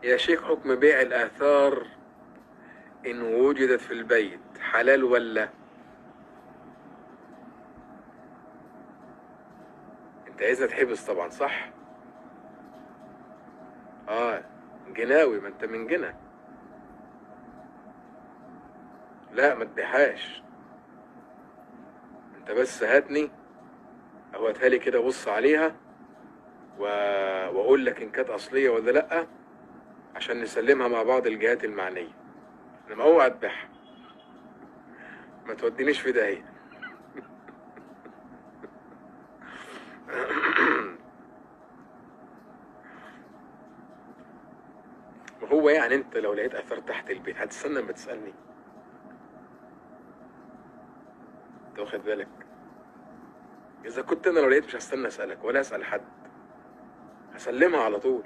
يا شيخ، حكم بيع الآثار إن وجدت في البيت حلال ولا؟ أنت عايزنا تحبس طبعا، صح؟ آه. جناوي، ما أنت من جنة. لا، ما تبيعهاش. أنت بس هاتني أو هاتها لي كده، بص عليها و... وأقول لك إن كانت أصلية ولا لأ، عشان نسلمها مع بعض الجهات المعنية. إنما أوعى تبيعها، ما تودينيش في داهية. وهو يعني انت لو لقيت اثار تحت البيت هتستنى ما تسالني؟ انت واخد بالك؟ اذا كنت انا لو لقيت مش هستنى اسالك ولا اسال حد، هسلمها على طول.